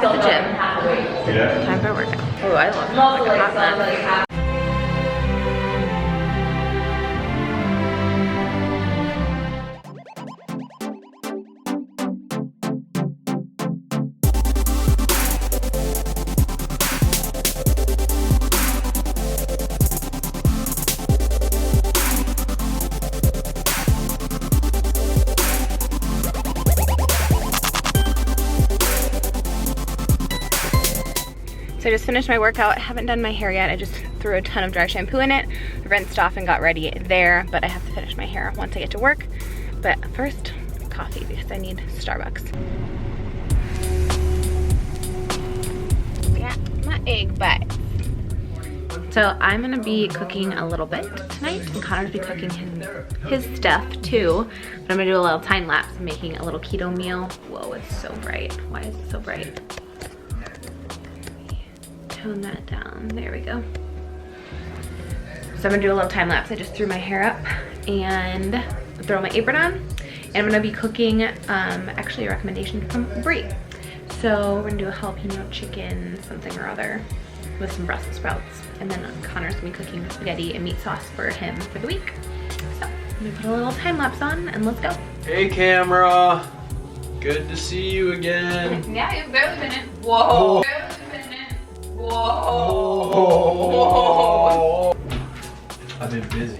back at the gym. Yeah. Time for a workout. Oh, I love like a hot mess. So I just finished my workout. I haven't done my hair yet. I just threw a ton of dry shampoo in it, rinsed off and got ready there, but I have to finish my hair once I get to work. But first, coffee because I need Starbucks. Yeah, my egg bites. So I'm gonna be cooking a little bit tonight, and Connor's be cooking his stuff too. But I'm gonna do a little time lapse making a little keto meal. Whoa, it's so bright. Why is it so bright? Tone that down. There we go. So I'm gonna do a little time lapse. I just threw my hair up and throw my apron on. And I'm gonna be cooking actually a recommendation from Brie. So we're gonna do a jalapeno chicken something or other with some Brussels sprouts. And then Connor's gonna be cooking spaghetti and meat sauce for him for the week. So I'm gonna put a little time lapse on and let's go. Hey camera, good to see you again. Yeah, you've barely been in. Whoa. Whoa. I've been busy.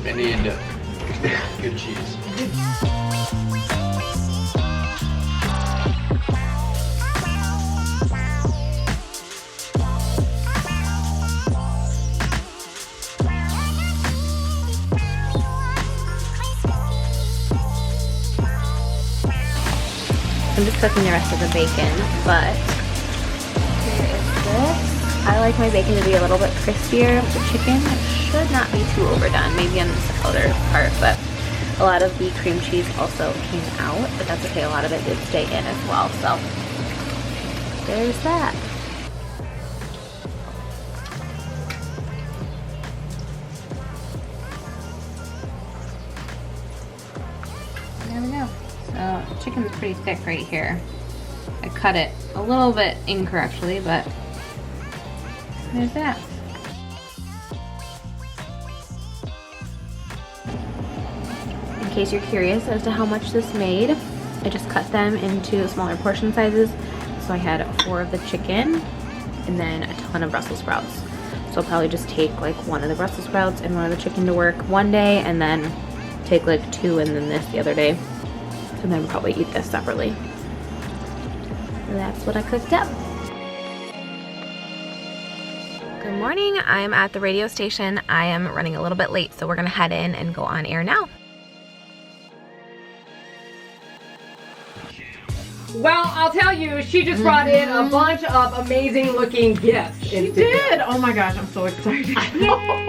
I need good cheese. I'm just cooking the rest of the bacon, but here is this. I like my bacon to be a little bit crispier with the chicken. It should not be too overdone, maybe on this outer part, but a lot of the cream cheese also came out, but that's okay, a lot of it did stay in as well, so there's that. There we go. So chicken's pretty thick right here. I cut it a little bit incorrectly, but there's that. In case you're curious as to how much this made, I just cut them into smaller portion sizes. So I had 4 of the chicken and then a ton of Brussels sprouts. So I'll probably just take like 1 of the Brussels sprouts and 1 of the chicken to work one day, and then take like 2 and then this the other day. And then probably eat this separately. That's what I cooked up. Good morning, I am at the radio station. I am running a little bit late, so we're gonna head in and go on air now. Well, I'll tell you, she just brought in a bunch of amazing looking gifts. She did! Oh my gosh, I'm so excited.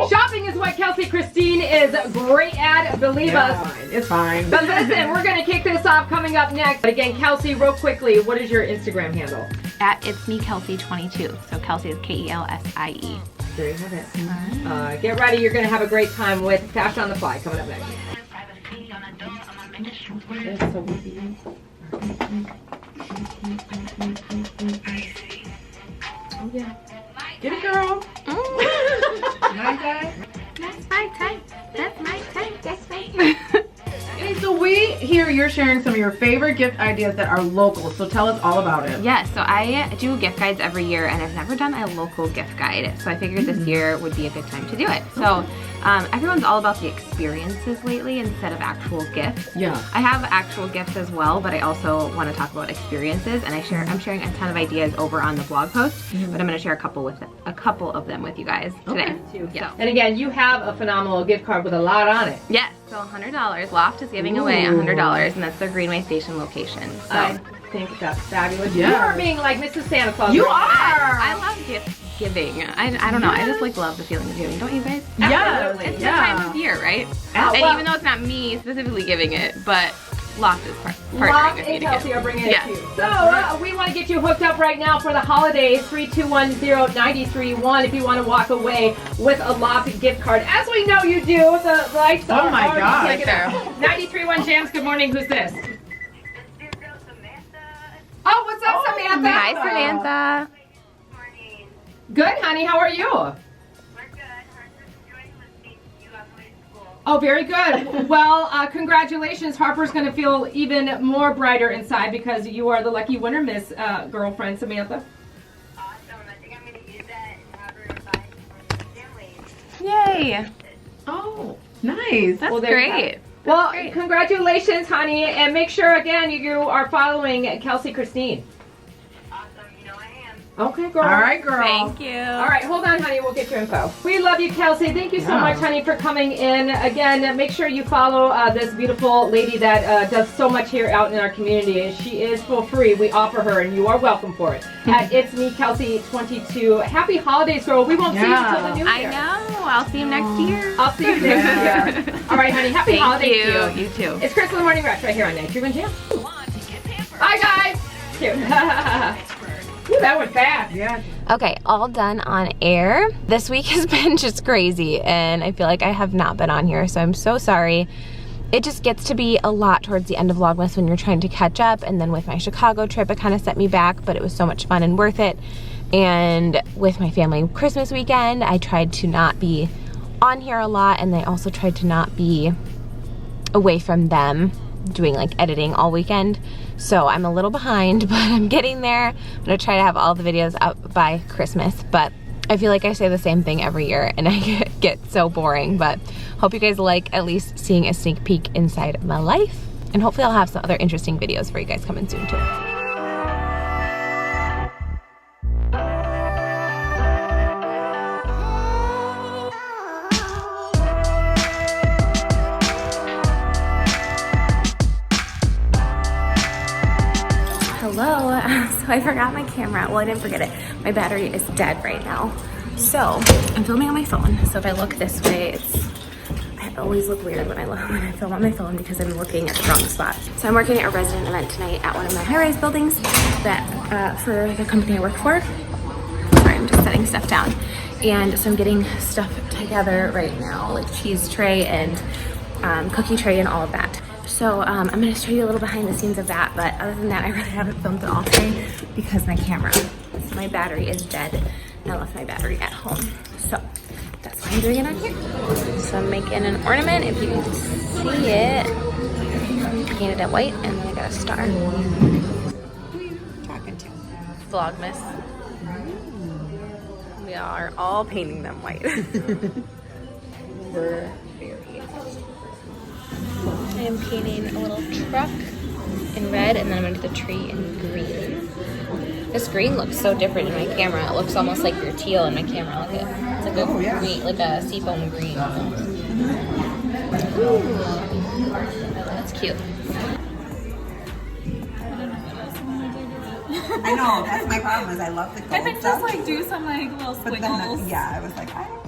Shopping is what Kelsie Kristine is great at, believe us. It's fine. But listen, we're gonna kick this off coming up next. But again, Kelsie, real quickly, what is your Instagram handle? At It's Me Kelsie 22. So Kelsie is Kelsie. There you have it. Get ready, you're gonna have a great time with Fashion on the Fly coming up next. That's so easy. Oh yeah. Get it, girl. That's my type. That's my type. That's my type. Okay, so we hear you're sharing some of your favorite gift ideas that are local, so tell us all about it. Yes, so I do gift guides every year, and I've never done a local gift guide, so I figured this year would be a good time to do it. So everyone's all about the experiences lately instead of actual gifts. Yeah. I have actual gifts as well, but I also want to talk about experiences, and I'm sharing a ton of ideas over on the blog post, but I'm going to share a couple of them with you guys today. Yeah. And again, you have a phenomenal gift card with a lot on it. Yes, so $100. Loft is giving away $100, and that's their Greenway Station location. So I think that's fabulous. Yeah. You are being like Mrs. Santa Claus. You right are! I love gift giving. I don't know. I just like love the feeling of giving. Don't you guys? Yes. It's the time of year, right? And even though it's not me specifically giving it, but Loft is partnering Loft with me and to Kelsie give. are bringing Yes. it too. So we want to get you hooked up right now for the holidays. 3210-931 if you want to walk away with a Loft gift card. As we know you do. The lights Oh are my already God. taken up. 931 Jams, good morning. Who's this? Oh, what's up, Samantha? Hi, Samantha. Good, honey. How are you? Oh, very good. Well, congratulations. Harper's going to feel even more brighter inside because you are the lucky winner, Miss Girlfriend Samantha. Awesome. I think I'm going to use that and have her invite some families. Yay. Oh, nice. That's Well, there you great. Well, great. congratulations, honey. And make sure, again, you are following Kelsie Kristine. Awesome. You know I am. Okay, girl. All right, girl. Thank you. All right, hold on, honey. We'll get your info. We love you, Kelsie. Thank you so much, honey, for coming in. Again, make sure you follow this beautiful lady that does so much here out in our community. And she is for free. We offer her, and you are welcome for it. It's me, Kelsie 22. Happy holidays, girl. We won't see you until the new I year. know. I'll see you next year. I'll see you next year. All right, honey. Happy Thank holidays you. to you. You too. It's Crystal in the Morning Rush right here on 931 Jam. Bye, guys. Cute. Ooh, that went fast. Yeah. Okay, all done on air. This week has been just crazy, and I feel like I have not been on here, so I'm so sorry. It just gets to be a lot towards the end of Vlogmas when you're trying to catch up, and then with my Chicago trip, it kind of set me back, but it was so much fun and worth it. And with my family Christmas weekend, I tried to not be on here a lot, and I also tried to not be away from them doing like editing all weekend. So I'm a little behind, but I'm getting there. I'm gonna try to have all the videos up by Christmas, but I feel like I say the same thing every year and I get so boring, but hope you guys like at least seeing a sneak peek inside of my life, and hopefully I'll have some other interesting videos for you guys coming soon too. Hello, so I forgot my camera. Well, I didn't forget it. My battery is dead right now. So I'm filming on my phone. So if I look this way, I always look weird when I film on my phone because I'm looking at the wrong spot. So I'm working at a resident event tonight at one of my high-rise buildings that for the company I work for. Sorry, I'm just setting stuff down. And so I'm getting stuff together right now, like cheese tray and cookie tray and all of that. So I'm gonna show you a little behind the scenes of that, but other than that, I really haven't filmed it all today because my battery is dead and I left my battery at home. So that's why I'm doing it on here. So I'm making an ornament, if you can see it. Painted it white and then I got a star. Who are you talking to? Vlogmas. We are all painting them white. We're very I am painting a little truck in red, and then I'm going to do the tree in green. This green looks so different in my camera. It looks almost like your teal in my camera. Look at it's like a green, like a seafoam green. Ooh, that's cute. I know, that's my problem is I love the cold I could stuff. just like do some like little But squiggles. then, yeah, I was like, I don't